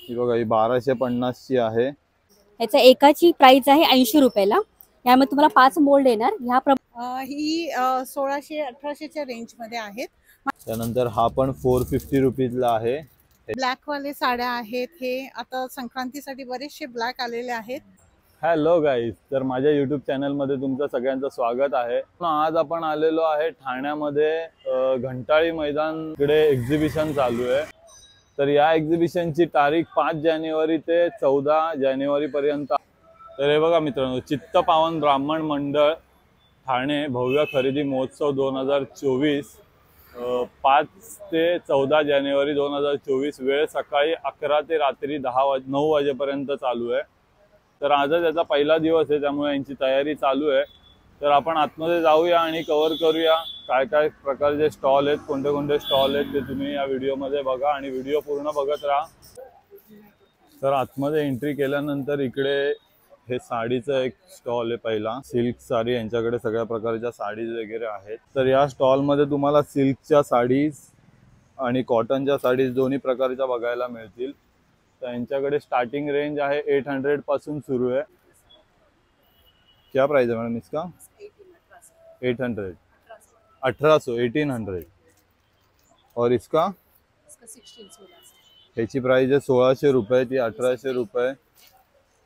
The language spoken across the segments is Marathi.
ही बघा ही 1250 ची आहे। याचा एकाची प्राइस आहे 80 रुपयाला। यामध्ये तुम्हाला 5 मोल्ड येणार। ही 1600-1800च्या रेंज मध्ये आहेत। त्यानंतर हा पण 450 रुपीजला आहे। ब्लॅक वाले साड्या आहेत। हे आता संक्रांतीसाठी बरेचसे ब्लॅक आलेले आहेत। हॅलो गाईज, तर माझ्या यूट्यूब चॅनलमध्ये तुमचं सगळ्यांचं स्वागत आहे। आज आपण आलेलो आहे ठाण्यामध्ये घंटाळी मैदान कडे एक्झिबिशन चालू आहे। तर या एक्झिबिशनची तारीख 5 जानेवारी ते 14 जानेवारी पर्यंत। तर हे बघा मित्रांनो, चित्तपावन ब्राह्मण मंडळ ठाणे भव्य खरेदी महोत्सव 2024 5 ते 14 जानेवारी 2024। वेळ सकाळी 11 ते रात्री 9 वाजेपर्यंत चालू आहे। तर आजच याचा पहिला दिवस आहे, त्यामुळे यांची तयारी चालू आहे। तर आपण आतमध्ये जाऊया आणि कव्हर करूया काय काय प्रकारचे स्टॉल आहेत, कोणते कोणते स्टॉल आहेत ते तुम्ही या व्हिडिओमध्ये बघा आणि व्हिडिओ पूर्ण बघत राहा। तर आतमध्ये एंट्री केल्यानंतर इकडे हे साडीचं एक स्टॉल आहे। पहिला सिल्क साडी, यांच्याकडे सगळ्या प्रकारच्या साडीज वगैरे आहेत। तर या स्टॉलमध्ये तुम्हाला सिल्कच्या साडीज आणि कॉटनच्या साडीज दोन्ही प्रकारच्या बघायला मिळतील। तर यांच्याकडे स्टार्टिंग रेंज आहे 800 पासून सुरू है। क्या प्राइस है मैडम इसका? 800, 1800, 1800। और इसका 16 याची प्राइस आहे 1600 रुपये, ती 1800 रुपये।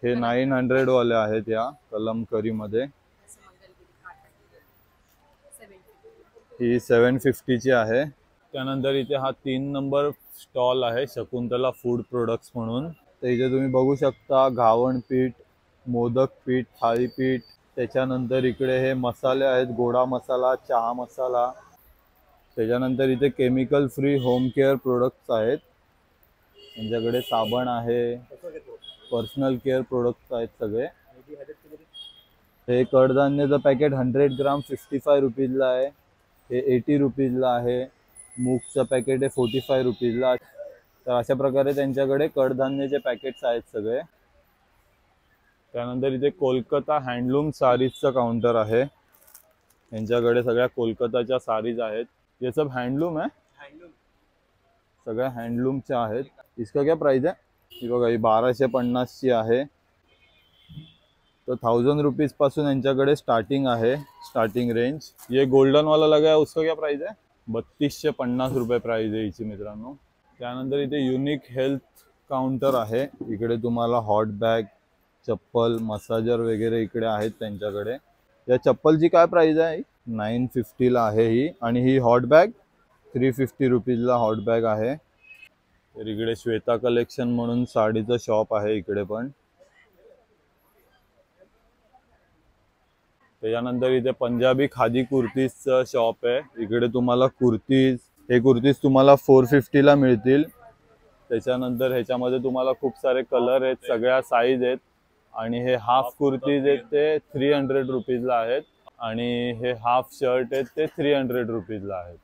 हे 900 वाले आहेत या कलमकरी मध्ये। ही 750 ची आहे। त्यानंतर इथे हा 3 नंबर स्टॉल आहे शकुंतला फूड प्रोडक्ट्स म्हणून। तर इथे तुम्ही बघू शकता घावण पीठ, मोदक पीठ, थाळीपीठ। त्याच्यानंतर इकडे हे मसाले आहेत, गोडा मसाला, चहा मसाला। त्याच्यानंतर इथे chemical free home care products आहेत। यांच्याकडे साबण आहे, पर्सनल केअर प्रोडक्ट्स आहेत सगळे। हे कडधान्याचं पॅकेट 100 ग्राम 55 रुपीजला आहे। हे 80 रुपीजला आहे। मूगचं पॅकेट आहे 45 रुपीजला। तर अशा प्रकारे त्यांच्याकडे कडधान्याचे पॅकेट्स आहेत सगळे। त्यानंतर इथे कोलकाता हँडलूम सारीजचं काउंटर आहे। यांच्याकडे सगळ्या कोलकाताच्या सारीज आहेत। ये सब हैंडलूम है, सगळ्या हँडलूमच्या आहेत। इसका क्या प्राइस है? ही बघा ही 1250 ची आहे। तो 1000 रुपीज पासून यांच्याकडे स्टार्टिंग आहे, स्टार्टिंग रेंज। ये गोल्डन वाला लगा है, उसका क्या प्राइस है? 3250 रुपये प्राइस आहे हिची मित्रांनो। त्यानंतर इथे युनिक हेल्थ काउंटर आहे। इकडे तुम्हाला हॉट बॅग, चप्पल, मसाजर वगैरे इकडे आहेत त्यांच्याकडे। या चप्पलची काय प्राइस आहे? 950 ला आहे ही। आणि ही हॉट बॅग 350 रुपीजला हॉट बॅग आहे। तर इकडे श्वेता कलेक्शन म्हणून साडीचं शॉप आहे इकडे पण। त्याच्यानंतर इथे पंजाबी खादी कुर्तीजचं शॉप आहे। इकडे तुम्हाला कुर्तीज, हे कुर्तीज तुम्हाला 450 ला मिळतील। त्याच्यानंतर ह्याच्यामध्ये तुम्हाला खूप सारे कलर आहेत, सगळ्या साईज आहेत। आणि हे हाफ कुर्तीज आहेत ते 300 रुपीजला आहेत। आणि हे हाफ शर्ट आहेत ते 300 रुपीजला आहेत।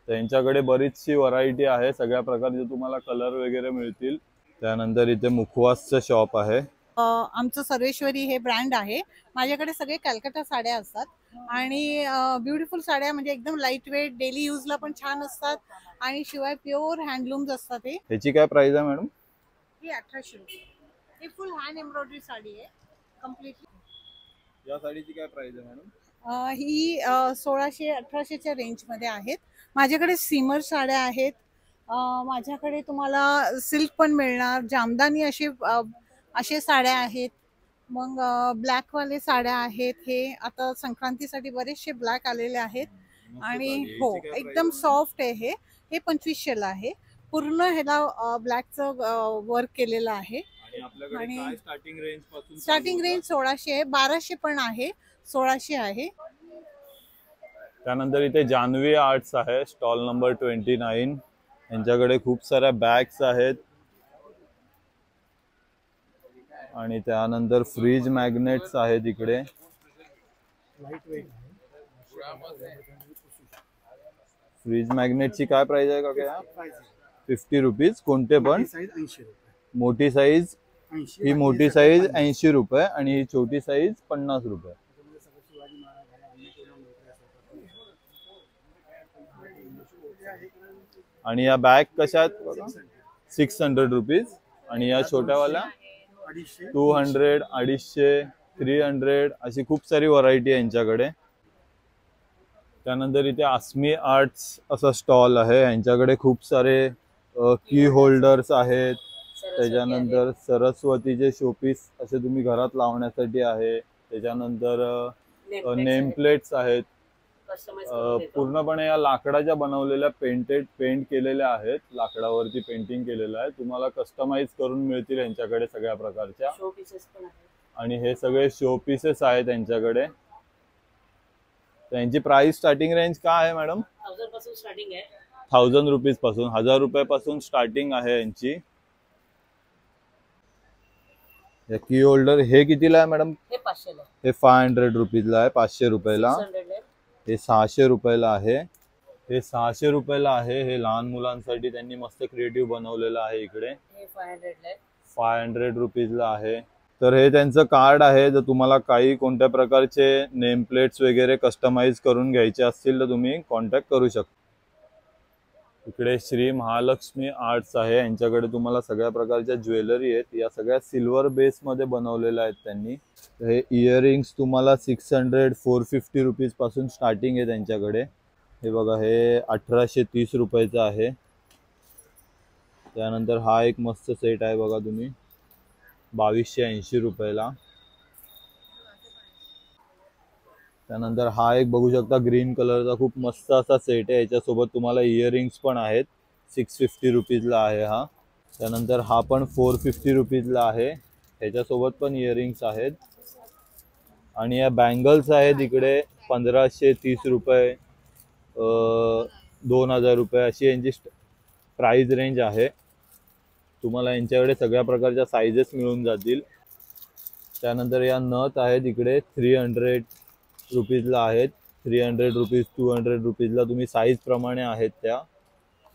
त्यांच्याकडे बरीचशी व्हरायटी आहे, सगळ्या प्रकारचे तुम्हाला कलर वगैरे मिळतील। त्यानंतर इथे मुखवासचं शॉप आहे। आमचं सर्वेश्वरी हे ब्रँड आहे। माझ्याकडे सगळे कलकत्ता साड्या असतात आणि ब्युटिफुल साड्या, म्हणजे एकदम लाईट वेट, डेली यूजला पण छान असतात आणि शिवाय प्युअर हँडलूम्स असतात। ह्याची काय प्राइस आहे मॅडम? ही 1800 रुपये। ही फुल हँड एम्ब्रॉयडरी साडी आहे कम्प्लीटली। या साडीची काय प्राइस आहे मॅडम? ही 1600-1800च्या रेंज मध्ये आहेत। माझ्याकडे सिमर साड्या आहेत। माझ्याकडे तुम्हाला सिल्क पण मिळणार, जामदानी असे साड्या आहेत। मग ब्लॅक वाले साड्या आहेत। हे आता संक्रांतीसाठी बरेचसे ब्लॅक आलेले आहेत आणि हो एकदम सॉफ्ट आहे। हे 2500 ला आहे। पूर्ण ह्याला ब्लॅकचं वर्क केलेलं आहे। आणि स्टार्टिंग रेंज 1600 आहे, 1200 पण आहे, 1600 आहे। त्यानंतर इथे जान्हवी आर्ट्स आहे, स्टॉल नंबर 29। यांच्याकडे खूप साऱ्या बॅग्स आहेत। आणि त्यानंतर फ्रीज मॅग्नेट्स आहेत इकडे। फ्रीज मॅग्नेटची काय प्राइस आहे का? 50 रुपीज। कोणते पण? मोठी साईज, ही मोठी साईज 80 रुपये आणि ही छोटी साईज 50 रुपये। आणि या बॅग कशा आहेत बघा? 600 रुपीज। आणि या छोट्यावाल्या 200, 250, 300 अशी खूप सारी व्हरायटी आहे यांच्याकडे. त्यानंतर इथे आस्मी आर्ट्स असा स्टॉल आहे. यांच्याकडे खूप सारे की होल्डर्स आहेत. त्याच्यानंतर सरस्वतीचे शोपीस असे तुम्ही घरात लावण्यासाठी आहे. त्याच्यानंतर नेम प्लेट्स आहेत. पूर्णपणे या लाकडाच्या बनवलेल्या पेंट केलेल्या आहेत. लाकडावरती पेंटिंग केलेलं आहे. तुम्हाला कस्टमाइज करून मिळतील यांच्याकडे सगळ्या प्रकारच्या. आणि हे सगळे शो पीसेस आहेत यांच्याकडे. त्यांची प्राइस स्टार्टिंग रेंज काय आहे मॅडम? 1000 पासून स्टार्टिंग आहे. 1000 रुपीज पासून, 1000 रुपयापासून स्टार्टिंग आहे यांची. या की होल्डर हे कितीला आहे मॅडम? हे 500 ला. हे 500 रुपीजला आहे, 500 रुपयाला. 600 ला. हे 600 रुपयाला आहे. हे 600 रुपयाला आहे. हे लहान मुलांसाठी त्यांनी मस्त क्रिएटिव्ह बनवलेलं आहे इकडे. हे 500 ला आहे. 500 रुपीजला आहे. तर हे त्यांचं कार्ड आहे. जर तुम्हाला काही कोणत्या प्रकारचे नेम प्लेट्स वगैरे कस्टमाइज करून घ्यायचे असतील तर तुम्ही कॉन्टॅक्ट करू शकता. इकडे श्री महालक्ष्मी आर्ट्स आहे. यांच्याकडे तुम्हाला सगळ्या प्रकारच्या ज्वेलरी आहेत. या सगळ्या सिल्वर बेस मध्ये बनवलेल्या आहेत त्यांनी. हे इयरिंग्स तुम्हाला 600, 450 रुपीज पासून स्टार्टिंग आहे त्यांच्याकडे. हे बघा, हे 1830 रुपयाचं आहे. त्यानंतर हा एक मस्त सेट आहे बघा तुम्ही, 2280 रुपयाला. त्यानंतर हा एक बघू शकता ग्रीन कलरचा खूप मस्त असा सेट आहे. याच्यासोबत तुम्हाला इयरिंग्स पण आहेत. 650 रुपीजला आहे हा. त्यानंतर हा पण 450 रुपीजला आहे. ह्याच्यासोबत पण इयरिंग्स आहेत. आणि या बँगल्स आहेत इकडे 1530 रुपये, 2000 रुपये अशी यांची प्राइस रेंज आहे. तुम्हाला यांच्याकडे सगळ्या प्रकारच्या साइजेस मिळून जातील. त्यानंतर या नथ आहेत इकडे 300 रुपीजला आहेत. 300 रुपीज, 200 रुपीजला तुम्ही साईज प्रमाणे आहेत त्या,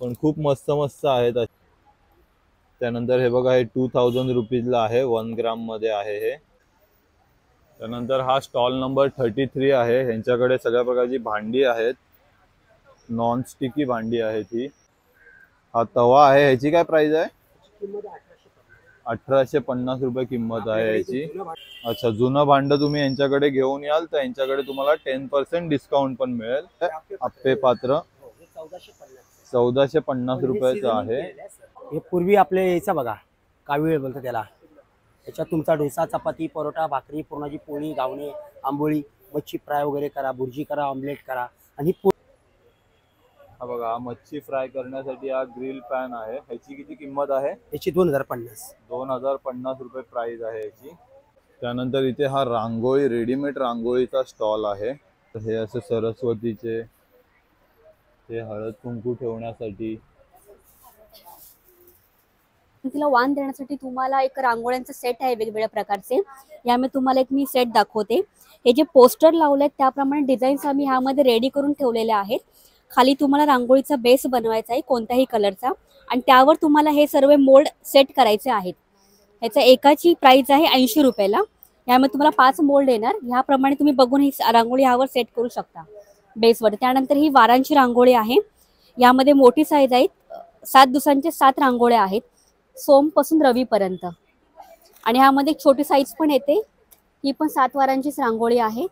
पण खूप मस्त मस्त आहेत. त्यानंतर हे बघा, हे 2000 रुपीजला आहे. 1 ग्राम मध्ये आहे हे. त्यानंतर हा स्टॉल नंबर 33 आहे. यांच्याकडे सगळ्या प्रकारची भांडी आहेत. नॉन स्टिकी भांडी आहे ती. हा तवा आहे. ह्याची काय प्राइस आहे? 1850 रुपये किंमत आहे याची. अच्छा, जुनं भांड तुम्ही यांच्याकडे घेऊन याल तर यांच्याकडे तुम्हाला 10% डिस्काउंट पण मिळेल. आप्पे पात्र 1450 रुपयाचं आहे. हे पूर्वी आपले यायचं बघा, कावीळ बोलतो त्याला. याच्यात तुमचा डोसा, चपाती, परोठा, भाकरी, पुरणाची पोळी, गावणे, आंबोळी, मच्छी फ्राय वगैरे करा, भुर्जी करा, ऑमलेट करा. आणि हा बघा, मच्छी फ्राय करण्यासाठी हा ग्रिल पॅन आहे. ह्याची किती किंमत आहे? याची 2050. 2050 रुपये प्राइस आहे याची. त्यानंतर इथे हा रांगोळी, रेडीमेड रांगोळीचा स्टॉल आहे. हे असे सरस्वतीचे, हे हळद कुंकू ठेवण्यासाठी. तिला वाण देण्यासाठी तुम्हाला एक रांगोळ्यांचा सेट आहे वेगवेगळ्या प्रकारचे. यामध्ये तुम्हाला एक मी सेट दाखवते. हे जे पोस्टर लावलेत त्याप्रमाणे डिझाईन्स आम्ही ह्यामध्ये रेडी करून ठेवलेले आहेत. खाली तुम्हाला रांगोळीचा बेस बनवायचा आहे कोणत्याही कलरचा, आणि त्यावर तुम्हाला हे सर्व मोल्ड सेट करायचे आहेत. याचा एकाची प्राइस आहे 80 रुपयाला. यामध्ये तुम्हाला 5 मोल्ड येणार. ह्याप्रमाणे तुम्ही बघून ही रांगोळी ह्यावर सेट करू शकता बेसवर. त्यानंतर ही वारांची रांगोळी आहे. यामध्ये मोठी साईज आहेत. 7 दिवसांचे 7 रांगोळ्या आहेत, सोमपासून रवीपर्यंत. आणि ह्यामध्ये एक छोटी साईज पण येते. ही पण 7 वारांचीच रांगोळी आहे.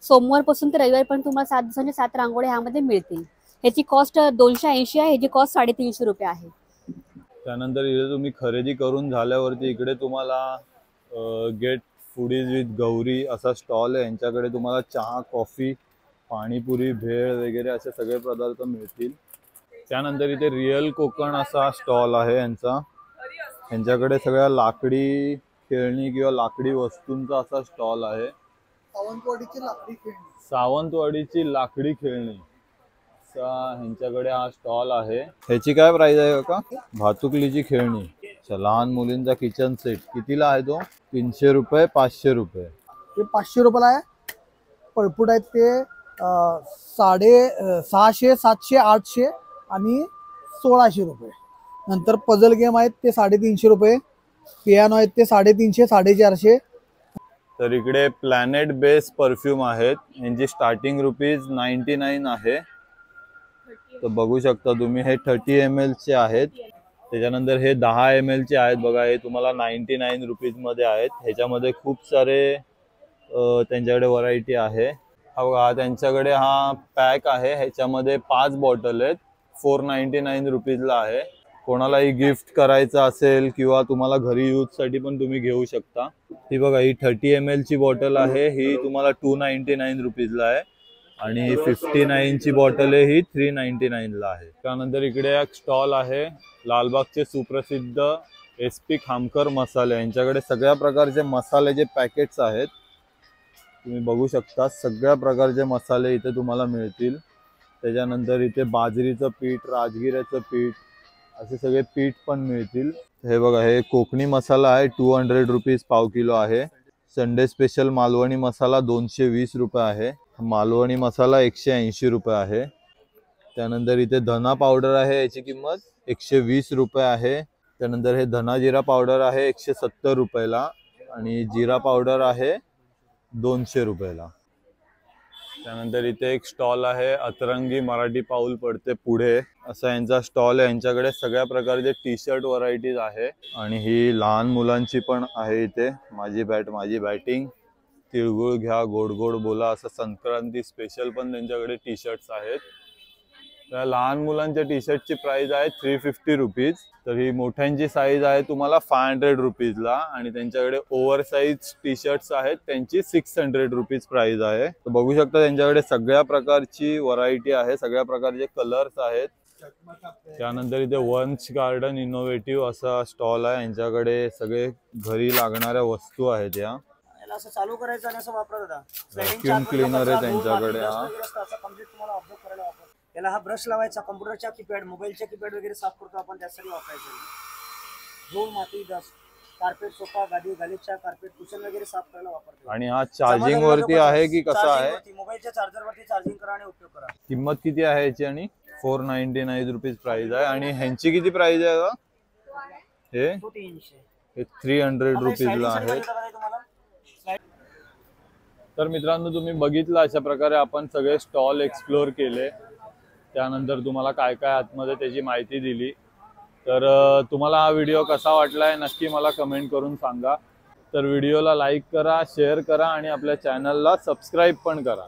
सोमवारपासून तर रविवारपर्यंत तुम्हाला 7 दिवसांचे 7 रांगोळ्या ह्यामध्ये मिळतील. ह्याची कॉस्ट 280 आहे. ह्याची कॉस्ट 350 रुपये आहे. त्यानंतर इथे तुम्ही खरेदी करून झाल्यावरती इकडे तुम्हाला गेट फूडीज विथ गौरी असा स्टॉल आहे. यांच्याकडे तुम्हाला चहा, कॉफी, पाणीपुरी, भेळ वगैरे असे सगळे पदार्थ मिळतील. त्यानंतर इथे रिअल कोकण असा स्टॉल आहे यांचा. यांच्याकडे सगळ्या लाकडी खेळणी किंवा लाकडी वस्तूंचा असा स्टॉल आहे. सावंतवाडीची लाकडी खेळणी ह्यांच्याकडे हा स्टॉल आहे. ह्याची काय प्राइस आहे का? भातुकलीची खेळणी. लहान मुलींचा किचन सेट कितीला आहे तो? 300 रुपये, 500 रुपये. ते 500 रुपयाला आहे. पळपुट आहेत ते 650, 700, 800 आणि 1600 रुपये. नंतर पझल गेम आहेत ते 350 रुपये. पियानो आहेत ते 350, 450. तर इकडे प्लॅनेट बेस परफ्यूम आहेत. यांची स्टार्टिंग ₹99 आहे. तर बघू शकता तुम्ही, हे 30 ml चे आहेत. त्याच्यानंतर हे 10 ml चे आहेत बघा, हे तुम्हाला 99 रुपीजमध्ये आहेत. ह्याच्यामध्ये खूप सारे त्यांच्याकडे व्हरायटी आहे. हा बघा, त्यांच्याकडे हा पॅक आहे, ह्याच्यामध्ये 5 बॉटल आहेत. 499 रुपीजला आहे. कोणालाही गिफ्ट करायचं असेल किंवा तुम्हाला घरी यूजसाठी पण तुम्ही घेऊ शकता. ही बघा, ही 30 ml ची बॉटल आहे, ही तुम्हाला 299 रुपीजला आहे. आणि 59 ची बॉटल आहे, ही 399 ला आहे. त्यानंतर इकडे एक स्टॉल आहे, लालबागचे सुप्रसिद्ध SP खामकर मसाले. यांच्याकडे सगळ्या प्रकारचे मसाल्याचे पॅकेट्स आहेत. तुम्ही बघू शकता, सगळ्या प्रकारचे मसाले इथे तुम्हाला मिळतील. त्याच्यानंतर इथे बाजरीचं पीठ, राजगिऱ्याचं पीठ, असे सगळे पीठ पण मिळतील. हे बघा, हे कोकणी मसाला आहे, 200 रुपीज पाव किलो आहे. संडे स्पेशल मालवणी मसाला 220 रुपये आहे. मालवणी मसाला 180 रुपये आहे. त्यानंतर इथे धना पावडर आहे, याची किंमत 120 रुपये आहे. त्यानंतर हे धना जिरा पावडर आहे 170 रुपयाला आणि जिरा पावडर आहे 200 रुपयाला. त्यानंतर इथे एक स्टॉल आहे, अतरंगी मराठी पाऊल पडते पुढे, असा यांचा स्टॉल आहे. यांच्याकडे सगळ्या प्रकारचे टी शर्ट व्हरायटीज आहे आणि ही लहान मुलांची पण आहे इथे. माझी बॅट माझी बॅटिंग, तिळगुळ घ्या गोड गोड बोला, असं संक्रांती स्पेशल पण त्यांच्याकडे टी शर्ट्स आहेत. त्या लहान मुलांच्या टी शर्टची प्राइस आहे 350 रुपीज. तर ही मोठ्यांची साईज आहे तुम्हाला 500 रुपीजला आणि त्यांच्याकडे ओव्हर साईज टी शर्ट्स आहेत, त्यांची 600 रुपीज प्राइस आहे. तर बघू शकता त्यांच्याकडे सगळ्या प्रकारची व्हरायटी आहे, सगळ्या प्रकारचे कलर्स आहेत. त्यानंतर इथे वंश गार्डन इनोव्हेटिव्ह असा स्टॉल आहे. यांच्याकडे सगळे घरी लागणाऱ्या वस्तू आहेत. या असं चालू करायचं आणि असं वापरत होता. व्हॅक्यूम क्लीनर आहे त्यांच्याकडे. हा कम्प्लीट तुम्हाला ऑब्झर्व करायला वापर. याला हा ब्रश लावायचा, कम्प्युटरच्या कीपॅड, मोबाईलच्या कीपॅड वगैरे साफ करतो आपण, त्यासाठी वापरायचं. धूळ, माती, डस्ट, कार्पेट, सोफा, गादी, गालीचा, कार्पेट, कुशन वगैरे साफ करायला वापरतो. आणि हा चार्जिंग वरती आहे की कसा आहे? मोबाईलच्या चार्जर वरती चार्जिंग करा आणि उपयोग करा. किंमत किती आहे याची? आणि 499 रुपीज प्राइस आहे. आणि ह्यांची किती प्राइस आहे का? हे 300 रुपीजला आहे. तर मित्रांनो, तुम्ही बघितलं अशा प्रकारे आपण सगळे स्टॉल एक्सप्लोर केले. त्यानंतर तुम्हाला काय काय आतमध्ये त्याची माहिती दिली. तर तुम्हाला हा व्हिडिओ कसा वाटलाय नक्की मला कमेंट करून सांगा. तर व्हिडिओला लाईक करा, शेअर करा आणि आपल्या चॅनलला सबस्क्राईब पण करा.